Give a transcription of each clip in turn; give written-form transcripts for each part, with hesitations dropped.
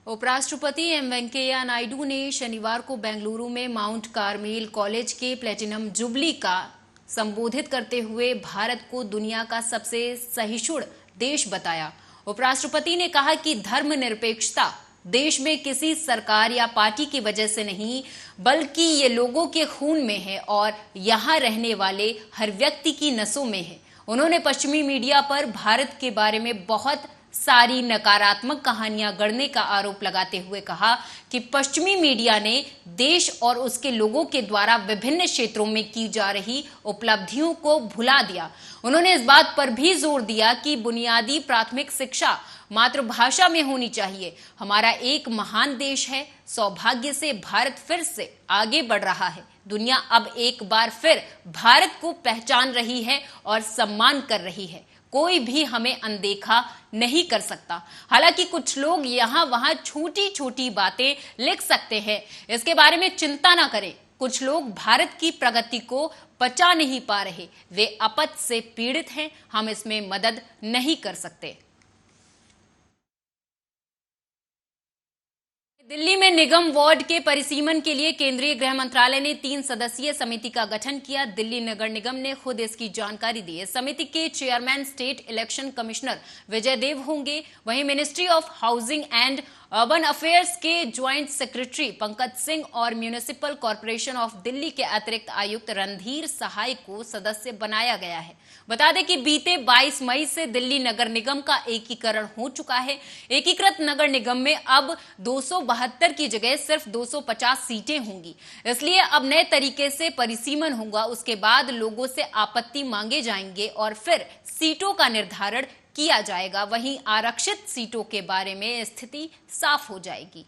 उपराष्ट्रपति एम वेंकैया नायडू ने शनिवार को बेंगलुरु में माउंट कार्मेल कॉलेज के प्लेटिनम जुबली का संबोधित करते हुए भारत को दुनिया का सबसे सहिष्णु देश बताया। उपराष्ट्रपति ने कहा कि धर्मनिरपेक्षता देश में किसी सरकार या पार्टी की वजह से नहीं, बल्कि ये लोगों के खून में है और यहाँ रहने वाले हर व्यक्ति की नसों में है। उन्होंने पश्चिमी मीडिया पर भारत के बारे में बहुत सारी नकारात्मक कहानियां गढ़ने का आरोप लगाते हुए कहा कि पश्चिमी मीडिया ने देश और उसके लोगों के द्वारा विभिन्न क्षेत्रों में की जा रही उपलब्धियों को भुला दिया। उन्होंने इस बात पर भी जोर दिया कि बुनियादी प्राथमिक शिक्षा मातृभाषा में होनी चाहिए। हमारा एक महान देश है। सौभाग्य से भारत फिर से आगे बढ़ रहा है। दुनिया अब एक बार फिर भारत को पहचान रही है और सम्मान कर रही है। कोई भी हमें अनदेखा नहीं कर सकता। हालांकि कुछ लोग यहाँ वहां छोटी छोटी बातें लिख सकते हैं, इसके बारे में चिंता ना करें। कुछ लोग भारत की प्रगति को पचा नहीं पा रहे, वे अपच से पीड़ित हैं, हम इसमें मदद नहीं कर सकते। दिल्ली में निगम वार्ड के परिसीमन के लिए केंद्रीय गृह मंत्रालय ने 3 सदस्यीय समिति का गठन किया। दिल्ली नगर निगम ने खुद इसकी जानकारी दी। इस समिति के चेयरमैन स्टेट इलेक्शन कमिश्नर विजय देव होंगे। वहीं ministry of housing and urban affairs के ज्वाइंट सेक्रेटरी पंकज सिंह और म्यूनिसिपल कॉर्पोरेशन ऑफ दिल्ली के अतिरिक्त आयुक्त रणधीर सहाय को सदस्य बनाया गया है। बता दें कि बीते 22 मई से दिल्ली नगर निगम का एकीकरण हो चुका है। एकीकृत नगर निगम में अब 272 की जगह सिर्फ 250 सीटें होंगी। इसलिए अब नए तरीके से परिसीमन होगा। उसके बाद लोगों से आपत्ति मांगे जाएंगे और फिर सीटों का निर्धारण किया जाएगा। वहीं आरक्षित सीटों के बारे में स्थिति साफ हो जाएगी।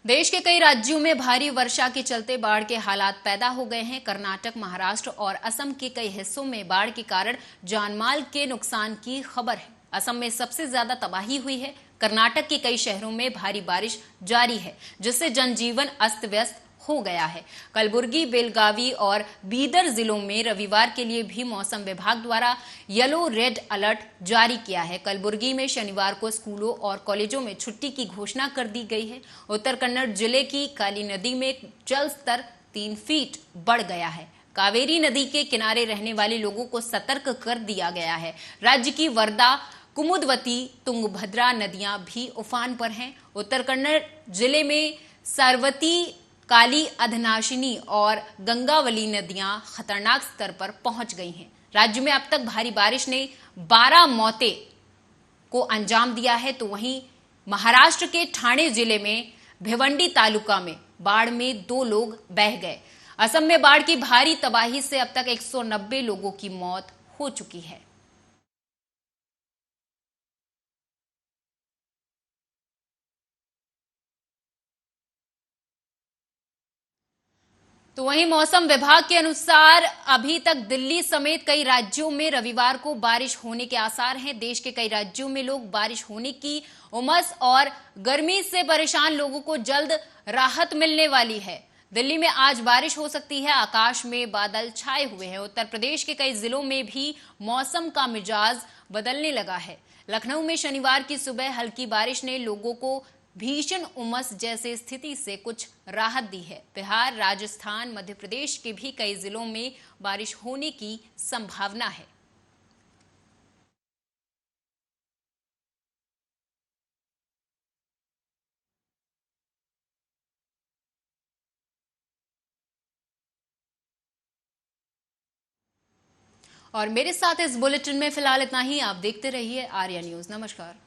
देश के कई राज्यों में भारी वर्षा के चलते बाढ़ के हालात पैदा हो गए हैं। कर्नाटक, महाराष्ट्र और असम के कई हिस्सों में बाढ़ के कारण जानमाल के नुकसान की खबर है। असम में सबसे ज्यादा तबाही हुई है। कर्नाटक के कई शहरों में भारी बारिश जारी है, जिससे जनजीवन अस्त व्यस्त हो गया है। कलबुर्गी, बेलगावी और बीदर जिलों में रविवार के लिए भी मौसम विभाग द्वारा येलो रेड अलर्ट जारी किया है। कलबुर्गी में शनिवार को स्कूलों और कॉलेजों में छुट्टी की घोषणा कर दी गई है। उत्तर कन्नड़ जिले की काली नदी में जल स्तर 3 फीट बढ़ गया है। कावेरी नदी के किनारे रहने वाले लोगों को सतर्क कर दिया गया है। राज्य की वर्धा, कुमुदवती, तुंगभद्रा नदियां भी उफान पर हैं। उत्तर कन्नड़ जिले में सरवती, काली, अधनाशिनी और गंगावली नदियां खतरनाक स्तर पर पहुंच गई हैं। राज्य में अब तक भारी बारिश ने 12 मौतें को अंजाम दिया है। तो वहीं महाराष्ट्र के ठाणे जिले में भिवंडी तालुका में बाढ़ में 2 लोग बह गए। असम में बाढ़ की भारी तबाही से अब तक 190 लोगों की मौत हो चुकी है। तो वहीं मौसम विभाग के अनुसार अभी तक दिल्ली समेत कई राज्यों में रविवार को बारिश होने के आसार हैं। देश के कई राज्यों में लोग बारिश होने की उमस और गर्मी से परेशान लोगों को जल्द राहत मिलने वाली है। दिल्ली में आज बारिश हो सकती है। आकाश में बादल छाए हुए हैं। उत्तर प्रदेश के कई जिलों में भी मौसम का मिजाज बदलने लगा है। लखनऊ में शनिवार की सुबह हल्की बारिश ने लोगों को भीषण उमस जैसी स्थिति से कुछ राहत दी है। बिहार, राजस्थान, मध्य प्रदेश के भी कई जिलों में बारिश होने की संभावना है। और मेरे साथ इस बुलेटिन में फिलहाल इतना ही। आप देखते रहिए आर्या न्यूज। नमस्कार।